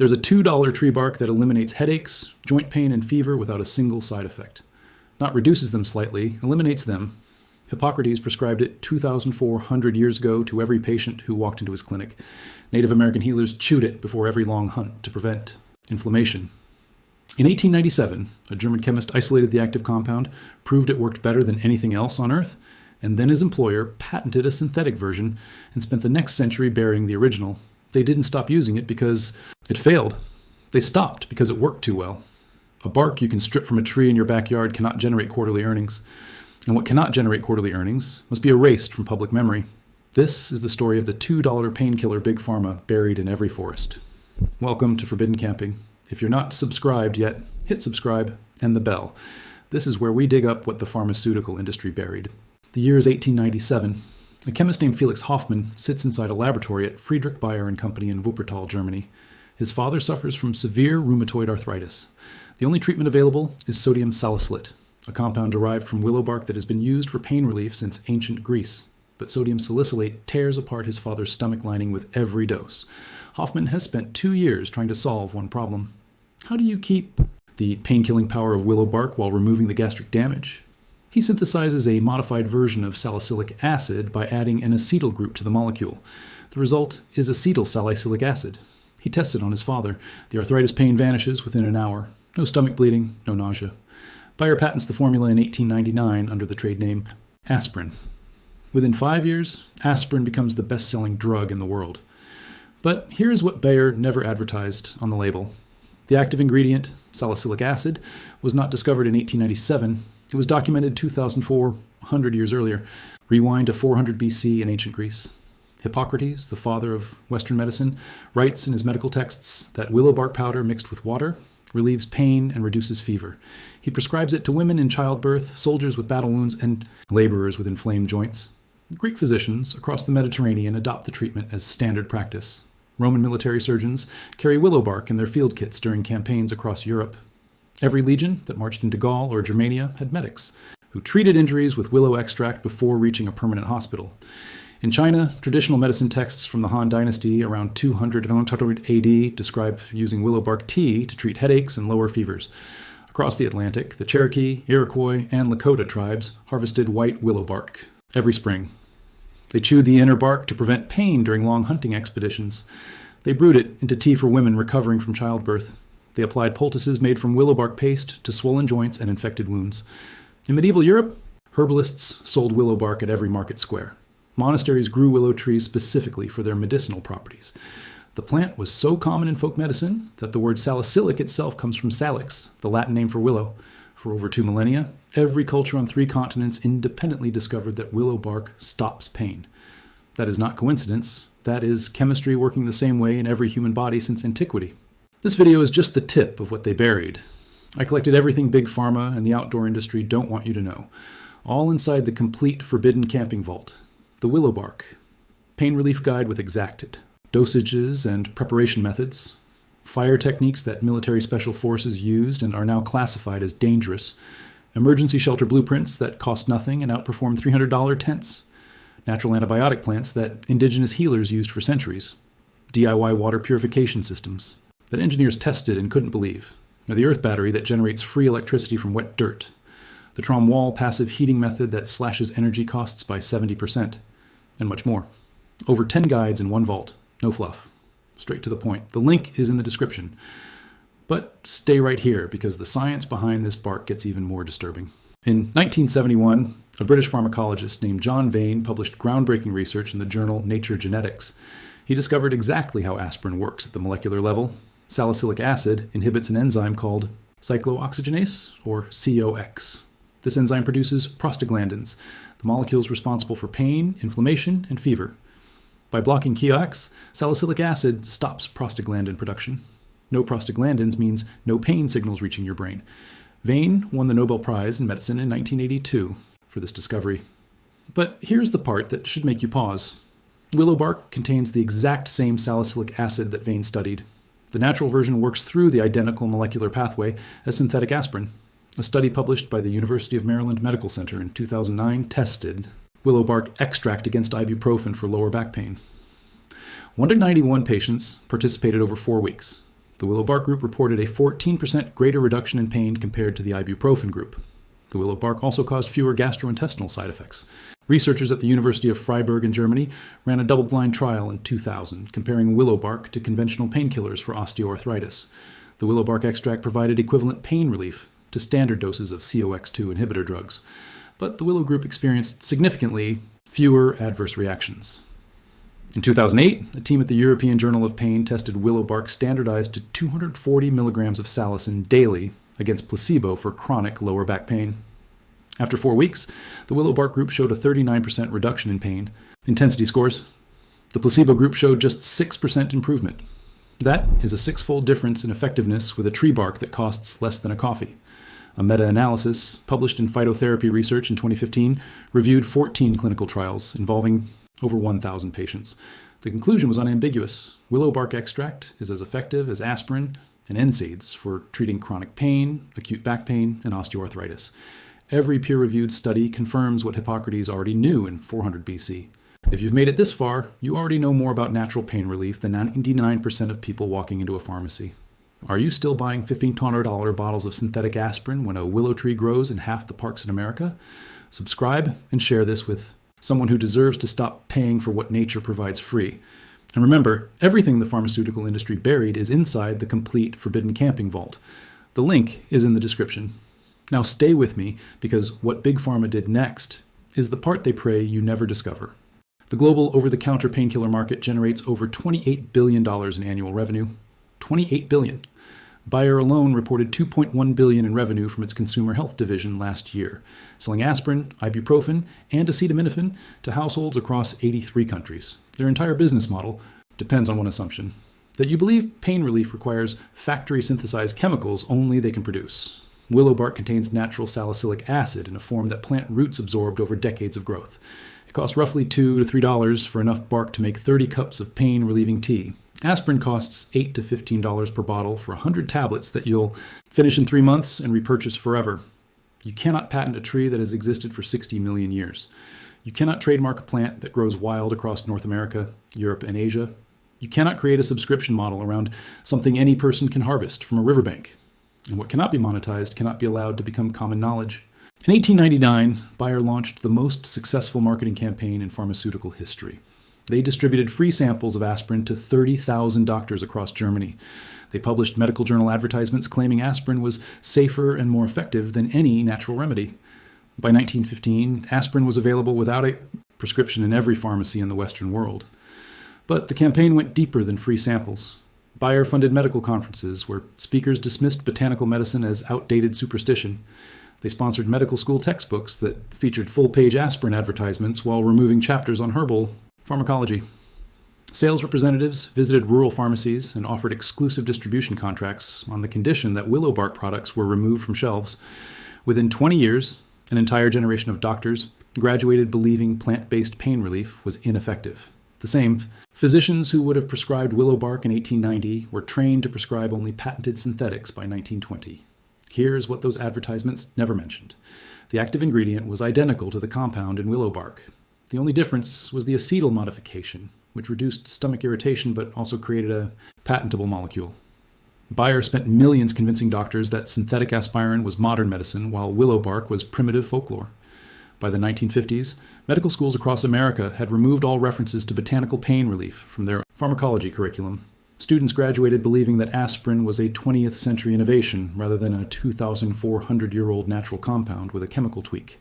There's a $2 tree bark that eliminates headaches, joint pain, and fever without a single side effect. Not reduces them slightly, eliminates them. Hippocrates prescribed it 2,400 years ago to every patient who walked into his clinic. Native American healers chewed it before every long hunt to prevent inflammation. In 1897, a German chemist isolated the active compound, proved it worked better than anything else on Earth, and then his employer patented a synthetic version and spent the next century burying the original. They didn't stop using it because it failed. They stopped because it worked too well. A bark you can strip from a tree in your backyard cannot generate quarterly earnings. And what cannot generate quarterly earnings must be erased from public memory. This is the story of the $2 painkiller Big Pharma buried in every forest. Welcome to Forbidden Camping. If you're not subscribed yet, hit subscribe and the bell. This is where we dig up what the pharmaceutical industry buried. The year is 1897. A chemist named Felix Hoffmann sits inside a laboratory at Friedrich Bayer and Company in Wuppertal, Germany. His father suffers from severe rheumatoid arthritis. The only treatment available is sodium salicylate, a compound derived from willow bark that has been used for pain relief since ancient Greece. But sodium salicylate tears apart his father's stomach lining with every dose. Hoffmann has spent 2 years trying to solve one problem. How do you keep the pain-killing power of willow bark while removing the gastric damage? He synthesizes a modified version of salicylic acid by adding an acetyl group to the molecule. The result is acetyl salicylic acid. He tests it on his father. The arthritis pain vanishes within an hour. No stomach bleeding, no nausea. Bayer patents the formula in 1899 under the trade name Aspirin. Within 5 years, aspirin becomes the best-selling drug in the world. But here's what Bayer never advertised on the label. The active ingredient, salicylic acid, was not discovered in 1897. It was documented 2,400 years earlier. Rewind to 400 BC in ancient Greece. Hippocrates, the father of Western medicine, writes in his medical texts that willow bark powder mixed with water relieves pain and reduces fever. He prescribes it to women in childbirth, soldiers with battle wounds, and laborers with inflamed joints. Greek physicians across the Mediterranean adopt the treatment as standard practice. Roman military surgeons carry willow bark in their field kits during campaigns across Europe. Every legion that marched into Gaul or Germania had medics who treated injuries with willow extract before reaching a permanent hospital. In China, traditional medicine texts from the Han Dynasty around 200 AD describe using willow bark tea to treat headaches and lower fevers. Across the Atlantic, the Cherokee, Iroquois, and Lakota tribes harvested white willow bark every spring. They chewed the inner bark to prevent pain during long hunting expeditions. They brewed it into tea for women recovering from childbirth. They applied poultices made from willow bark paste to swollen joints and infected wounds. In medieval Europe, herbalists sold willow bark at every market square. Monasteries grew willow trees specifically for their medicinal properties. The plant was so common in folk medicine that the word salicylic itself comes from salix, the Latin name for willow. For over 2 millennia, every culture on 3 continents independently discovered that willow bark stops pain. That is not coincidence. That is chemistry working the same way in every human body since antiquity. This video is just the tip of what they buried. I collected everything Big Pharma and the outdoor industry don't want you to know, all inside the complete Forbidden Camping Vault. The willow bark, pain relief guide with exacted dosages and preparation methods, fire techniques that military special forces used and are now classified as dangerous, emergency shelter blueprints that cost nothing and outperform $300 tents, natural antibiotic plants that indigenous healers used for centuries, DIY water purification systems that engineers tested and couldn't believe, the earth battery that generates free electricity from wet dirt, the Trom wall passive heating method that slashes energy costs by 70%, and much more. Over 10 guides in one vault. No fluff. Straight to the point. The link is in the description. But stay right here, because the science behind this bark gets even more disturbing. In 1971, a British pharmacologist named John Vane published groundbreaking research in the journal Nature Genetics. He discovered exactly how aspirin works at the molecular level. Salicylic acid inhibits an enzyme called cyclooxygenase, or COX. This enzyme produces prostaglandins, the molecules responsible for pain, inflammation, and fever. By blocking COX, salicylic acid stops prostaglandin production. No prostaglandins means no pain signals reaching your brain. Vane won the Nobel Prize in Medicine in 1982 for this discovery. But here's the part that should make you pause. Willow bark contains the exact same salicylic acid that Vane studied. The natural version works through the identical molecular pathway as synthetic aspirin. A study published by the University of Maryland Medical Center in 2009 tested willow bark extract against ibuprofen for lower back pain. 191 patients participated over 4 weeks. The willow bark group reported a 14% greater reduction in pain compared to the ibuprofen group. The willow bark also caused fewer gastrointestinal side effects. Researchers at the University of Freiburg in Germany ran a double-blind trial in 2000 comparing willow bark to conventional painkillers for osteoarthritis. The willow bark extract provided equivalent pain relief to standard doses of COX-2 inhibitor drugs, but the willow group experienced significantly fewer adverse reactions. In 2008, a team at the European Journal of Pain tested willow bark standardized to 240 milligrams of salicin daily against placebo for chronic lower back pain. After 4 weeks, the willow bark group showed a 39% reduction in pain intensity scores. The placebo group showed just 6% improvement. That is a 6-fold difference in effectiveness with a tree bark that costs less than a coffee. A meta-analysis published in Phytotherapy Research in 2015 reviewed 14 clinical trials involving over 1,000 patients. The conclusion was unambiguous. Willow bark extract is as effective as aspirin and NSAIDs for treating chronic pain, acute back pain, and osteoarthritis. Every peer-reviewed study confirms what Hippocrates already knew in 400 BC. If you've made it this far, you already know more about natural pain relief than 99% of people walking into a pharmacy. Are you still buying $1,500 bottles of synthetic aspirin when a willow tree grows in half the parks in America? Subscribe and share this with someone who deserves to stop paying for what nature provides free. And remember, everything the pharmaceutical industry buried is inside the complete Forbidden Camping Vault. The link is in the description. Now stay with me, because what Big Pharma did next is the part they pray you never discover. The global over-the-counter painkiller market generates over $28 billion in annual revenue. $28 billion. Bayer alone reported $2.1 billion in revenue from its consumer health division last year, selling aspirin, ibuprofen, and acetaminophen to households across 83 countries. Their entire business model depends on one assumption: that you believe pain relief requires factory-synthesized chemicals only they can produce. Willow bark contains natural salicylic acid in a form that plant roots absorbed over decades of growth. It costs roughly $2 to $3 for enough bark to make 30 cups of pain-relieving tea. Aspirin costs $8 to $15 per bottle for 100 tablets that you'll finish in 3 months and repurchase forever. You cannot patent a tree that has existed for 60 million years. You cannot trademark a plant that grows wild across North America, Europe, and Asia. You cannot create a subscription model around something any person can harvest from a riverbank. And what cannot be monetized cannot be allowed to become common knowledge. In 1899, Bayer launched the most successful marketing campaign in pharmaceutical history. They distributed free samples of aspirin to 30,000 doctors across Germany. They published medical journal advertisements claiming aspirin was safer and more effective than any natural remedy. By 1915, aspirin was available without a prescription in every pharmacy in the Western world. But the campaign went deeper than free samples. Bayer funded medical conferences where speakers dismissed botanical medicine as outdated superstition. They sponsored medical school textbooks that featured full-page aspirin advertisements while removing chapters on herbal pharmacology. Sales representatives visited rural pharmacies and offered exclusive distribution contracts on the condition that willow bark products were removed from shelves. Within 20 years, an entire generation of doctors graduated believing plant-based pain relief was ineffective. The same physicians who would have prescribed willow bark in 1890 were trained to prescribe only patented synthetics by 1920. Here's what those advertisements never mentioned. The active ingredient was identical to the compound in willow bark. The only difference was the acetyl modification, which reduced stomach irritation but also created a patentable molecule. Bayer spent millions convincing doctors that synthetic aspirin was modern medicine while willow bark was primitive folklore. By the 1950s, medical schools across America had removed all references to botanical pain relief from their pharmacology curriculum. Students graduated believing that aspirin was a 20th century innovation rather than a 2,400-year-old natural compound with a chemical tweak.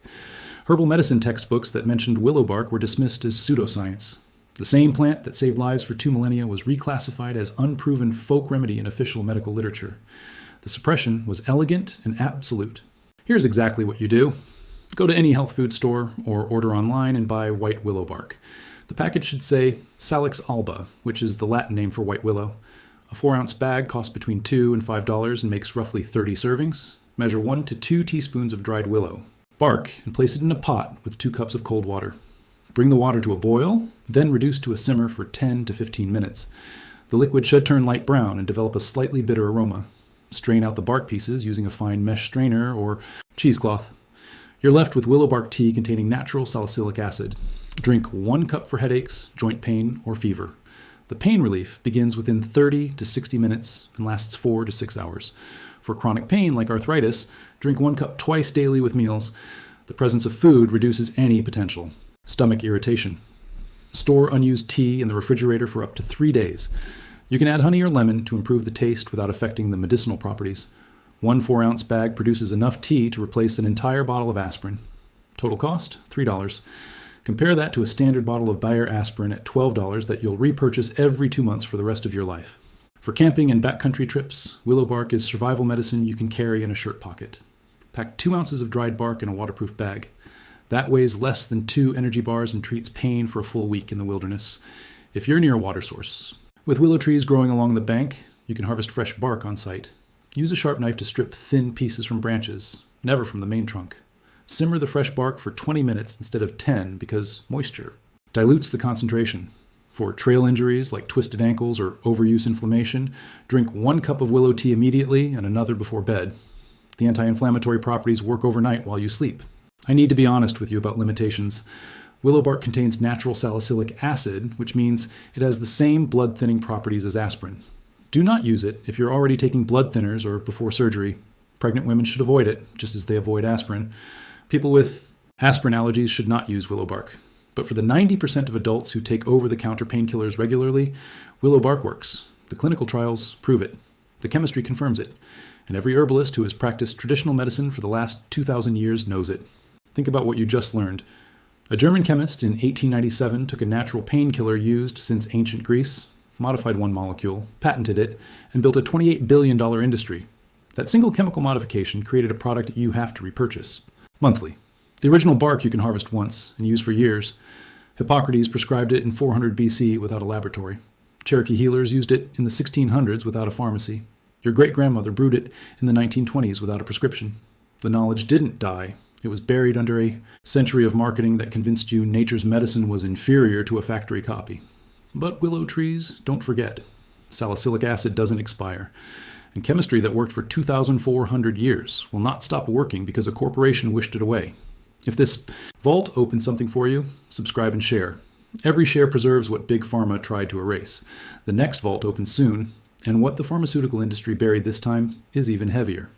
Herbal medicine textbooks that mentioned willow bark were dismissed as pseudoscience. The same plant that saved lives for 2 millennia was reclassified as unproven folk remedy in official medical literature. The suppression was elegant and absolute. Here's exactly what you do. Go to any health food store or order online and buy white willow bark. The package should say Salix alba, which is the Latin name for white willow. A 4-ounce bag costs between $2 and $5 and makes roughly 30 servings. Measure 1 to 2 teaspoons of dried willow bark and place it in a pot with 2 cups of cold water. Bring the water to a boil, then reduce to a simmer for 10 to 15 minutes. The liquid should turn light brown and develop a slightly bitter aroma. Strain out the bark pieces using a fine mesh strainer or cheesecloth. You're left with willow bark tea containing natural salicylic acid. Drink 1 cup for headaches, joint pain, or fever. The pain relief begins within 30 to 60 minutes and lasts 4 to 6 hours. For chronic pain like arthritis, drink 1 cup twice daily with meals. The presence of food reduces any potential stomach irritation. Store unused tea in the refrigerator for up to 3 days. You can add honey or lemon to improve the taste without affecting the medicinal properties. 1 4-ounce bag produces enough tea to replace an entire bottle of aspirin. Total cost, $3. Compare that to a standard bottle of Bayer aspirin at $12 that you'll repurchase every 2 months for the rest of your life. For camping and backcountry trips, willow bark is survival medicine you can carry in a shirt pocket. Pack 2 ounces of dried bark in a waterproof bag. That weighs less than 2 energy bars and treats pain for a full week in the wilderness, if you're near a water source. With willow trees growing along the bank, you can harvest fresh bark on site. Use a sharp knife to strip thin pieces from branches, never from the main trunk. Simmer the fresh bark for 20 minutes instead of 10 because moisture dilutes the concentration. For trail injuries like twisted ankles or overuse inflammation, drink 1 cup of willow tea immediately and another before bed. The anti-inflammatory properties work overnight while you sleep. I need to be honest with you about limitations. Willow bark contains natural salicylic acid, which means it has the same blood-thinning properties as aspirin. Do not use it if you're already taking blood thinners or before surgery. Pregnant women should avoid it, just as they avoid aspirin. People with aspirin allergies should not use willow bark. But for the 90% of adults who take over-the-counter painkillers regularly, willow bark works. The clinical trials prove it. The chemistry confirms it. And every herbalist who has practiced traditional medicine for the last 2,000 years knows it. Think about what you just learned. A German chemist in 1897 took a natural painkiller used since ancient Greece, modified 1 molecule, patented it, and built a $28 billion industry. That single chemical modification created a product you have to repurchase monthly. The original bark you can harvest once and use for years. Hippocrates prescribed it in 400 BC without a laboratory. Cherokee healers used it in the 1600s without a pharmacy. Your great-grandmother brewed it in the 1920s without a prescription. The knowledge didn't die. It was buried under a century of marketing that convinced you nature's medicine was inferior to a factory copy. But willow trees, don't forget. Salicylic acid doesn't expire. And chemistry that worked for 2,400 years will not stop working because a corporation wished it away. If this vault opens something for you, subscribe and share. Every share preserves what Big Pharma tried to erase. The next vault opens soon, and what the pharmaceutical industry buried this time is even heavier.